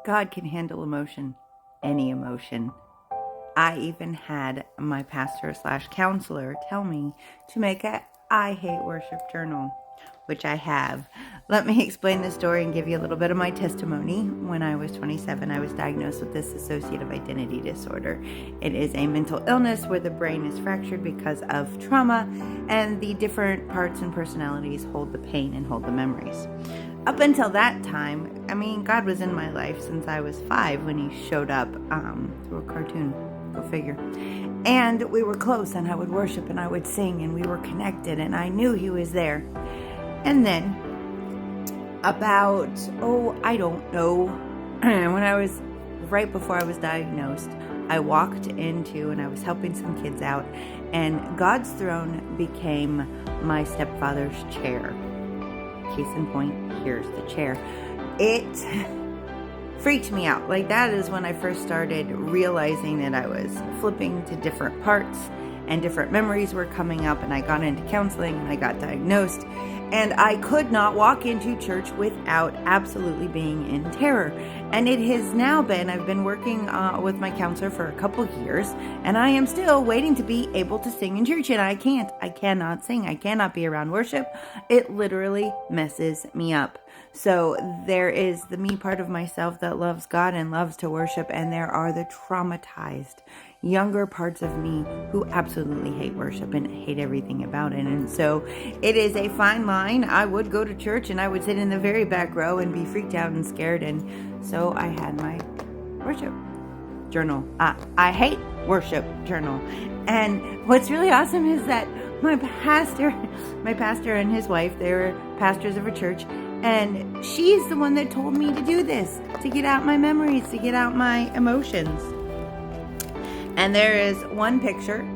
God can handle emotion, any emotion. I even had my pastor/counselor tell me to make a I Hate Worship journal, which I have. Let me explain the story and give you a little bit of my testimony. When I was 27, I was diagnosed with dissociative identity disorder. It is a mental illness where the brain is fractured because of trauma, and the different parts and personalities hold the pain and hold the memories. Up until that time, God was in my life since I was 5 when he showed up through a cartoon. Go figure. And we were close, and I would worship and I would sing, and we were connected, and I knew he was there. And then about, I don't know, when I was right before I was diagnosed, I walked into, and I was helping some kids out, and God's throne became my stepfather's chair. Case in point, here's the chair. It freaked me out. Like, that is when I first started realizing that I was flipping to different parts and different memories were coming up, and I got into counseling and I got diagnosed, and I could not walk into church without absolutely being in terror. And it has now been, I've been working with my counselor for a couple years, and I am still waiting to be able to sing in church, and I cannot sing. I cannot be around worship. It literally messes me up. So there is the me part of myself that loves God and loves to worship, and there are the traumatized younger parts of me who absolutely hate worship and hate everything about it. And so it is a fine line. I would go to church and I would sit in the very back row and be freaked out and scared. And so I had my worship journal. I hate worship journal. And what's really awesome is that my pastor and his wife, they were pastors of a church, and she's the one that told me to do this, to get out my memories, to get out my emotions. And there is one picture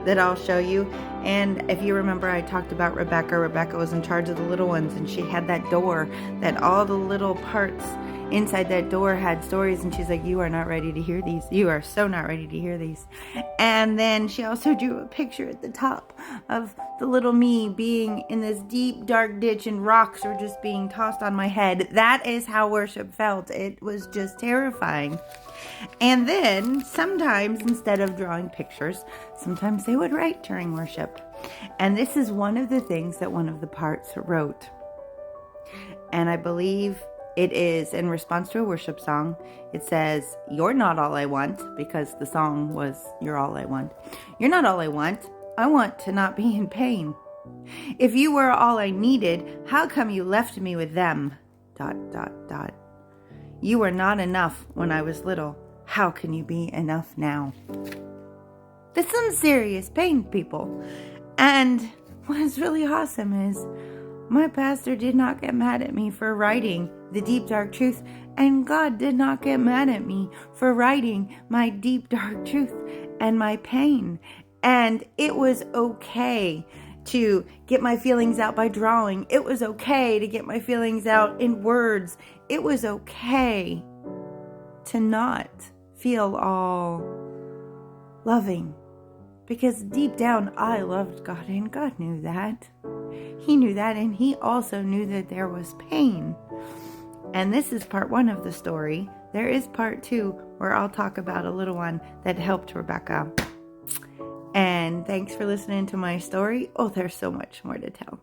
that I'll show you. And if you remember, I talked about Rebecca. Rebecca was in charge of the little ones, and she had that door that all the little parts inside that door had stories. And she's like, you are not ready to hear these. You are so not ready to hear these. And then she also drew a picture at the top of the little me being in this deep, dark ditch, and rocks were just being tossed on my head. That is how worship felt. It was just terrifying. And then sometimes, instead of drawing pictures, sometimes they would write during worship. And this is one of the things that one of the parts wrote. And I believe it is in response to a worship song. It says, "You're not all I want," because the song was "You're all I want." "You're not all I want. I want to not be in pain. If you were all I needed, how come you left me with them? ... You were not enough when I was little. How can you be enough now?" That's some serious pain, people. And what is really awesome is my pastor did not get mad at me for writing the deep, dark truth. And God did not get mad at me for writing my deep, dark truth and my pain. And it was okay to get my feelings out by drawing. It was okay to get my feelings out in words. It was okay to not feel all loving, because deep down I loved God, and God knew that. He knew that, and he also knew that there was pain. And this is part 1 of the story. There is part 2 where I'll talk about a little one that helped Rebecca. And thanks for listening to my story. Oh, there's so much more to tell.